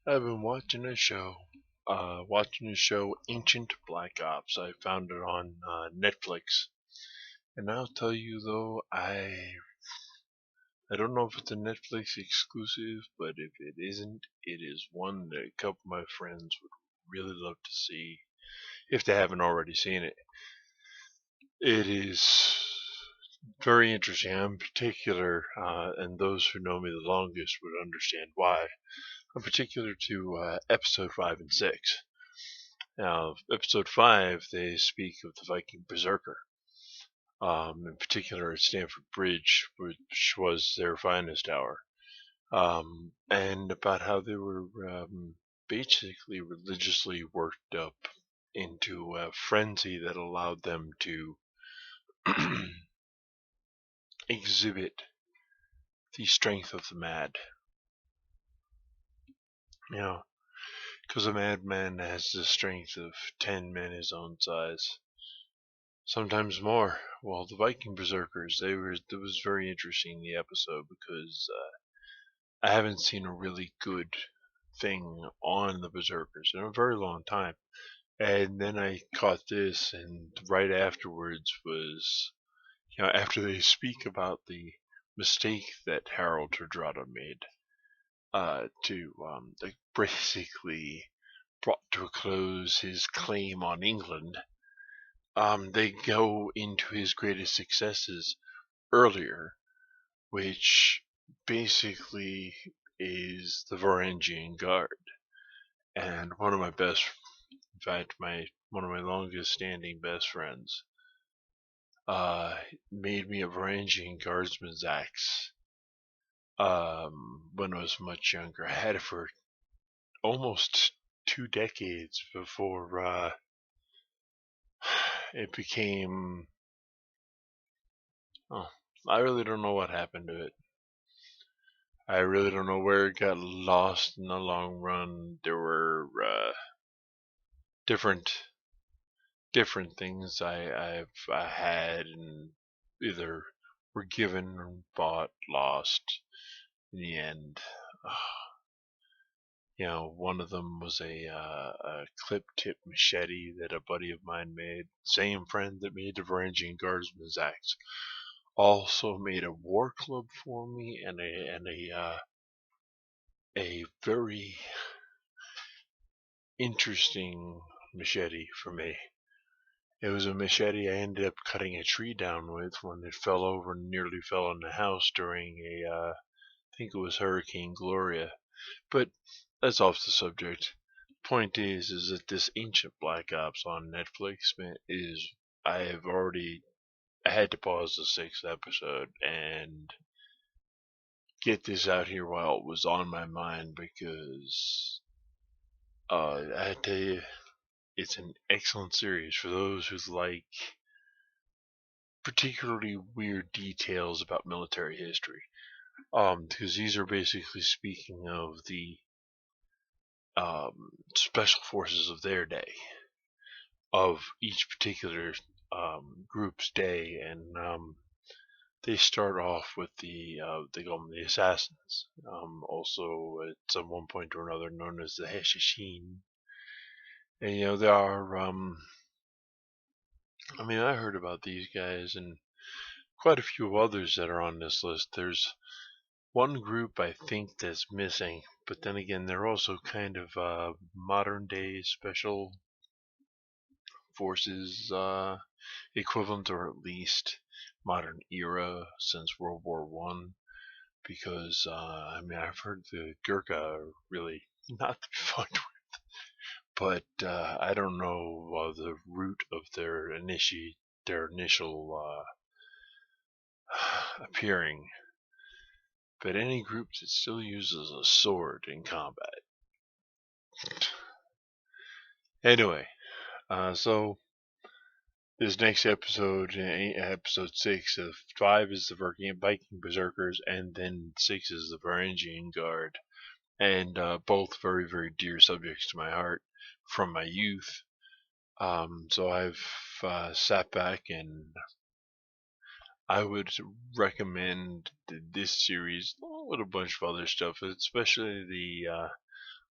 I've been watching a show, Ancient Black Ops. I found it on Netflix, and I'll tell you though, I don't know if it's a Netflix exclusive, but if it isn't, it is one that a couple of my friends would really love to see if they haven't already seen it. It is very interesting. I'm particular, and those who know me the longest would understand why. I'm particular to episode 5 and 6. Now, episode 5, they speak of the Viking Berserker, in particular at Stamford Bridge, which was their finest hour, and about how they were basically religiously worked up into a frenzy that allowed them to exhibit the strength of the mad. You know, because a madman has the strength of 10 men his own size. Sometimes more. Well, the Viking Berserkers, it was very interesting, the episode, because I haven't seen a really good thing on the Berserkers in a very long time. And then I caught this, and right afterwards was, after they speak about the mistake that Harold Hardrada made, to like basically brought to a close his claim on England. They go into his greatest successes earlier, which basically is the Varangian Guard. And one of my best, in fact, my one of my longest standing best friends, made me a Varangian Guardsman's axe. When I was much younger, I had it for almost 2 decades before it became. Oh, I really don't know what happened to it. I really don't know where it got lost in the long run. There were different things I had and either were given or bought, lost. In the end, one of them was a clip-tip machete that a buddy of mine made. Same friend that made the Varangian Guardsman's axe also made a war club for me and a very interesting machete for me. It was a machete I ended up cutting a tree down with when it fell over and nearly fell on the house during I think it was Hurricane Gloria. But that's off the subject. Point is that this Ancient Black Ops on Netflix I had to pause the 6th episode and get this out here while it was on my mind because I tell you, it's an excellent series for those who like particularly weird details about military history. Because these are basically speaking of the special forces of their day, of each particular group's day, and they start off with they call them the assassins, also at one point or another known as the Hashashin. And there are I heard about these guys and quite a few others that are on this list. There's one group I think that's missing, but then again, they're also kind of modern day special forces equivalent, or at least modern era since World War One. Because I've heard the Gurkha are really not to be fun with, but I don't know the root of their initial appearing. But any group that still uses a sword in combat. Anyway, so this next episode, episode 6 of 5, is the Viking Berserkers, and then 6 is the Varangian Guard. And both very, very dear subjects to my heart from my youth. So I've sat back, and I would recommend this series along with a bunch of other stuff, especially the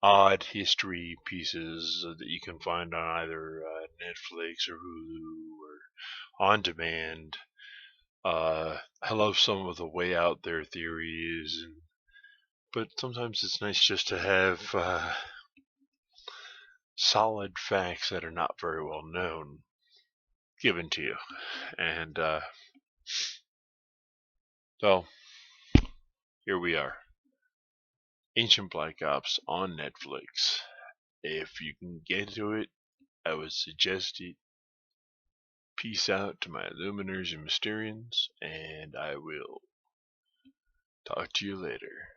odd history pieces that you can find on either Netflix or Hulu or on demand. I love some of the way out there theories, but sometimes it's nice just to have solid facts that are not very well known given to you. And so here we are. Ancient Black Ops on Netflix. If you can get to it, I would suggest it. Peace out to my Illuminars and Mysterians, and I will talk to you later.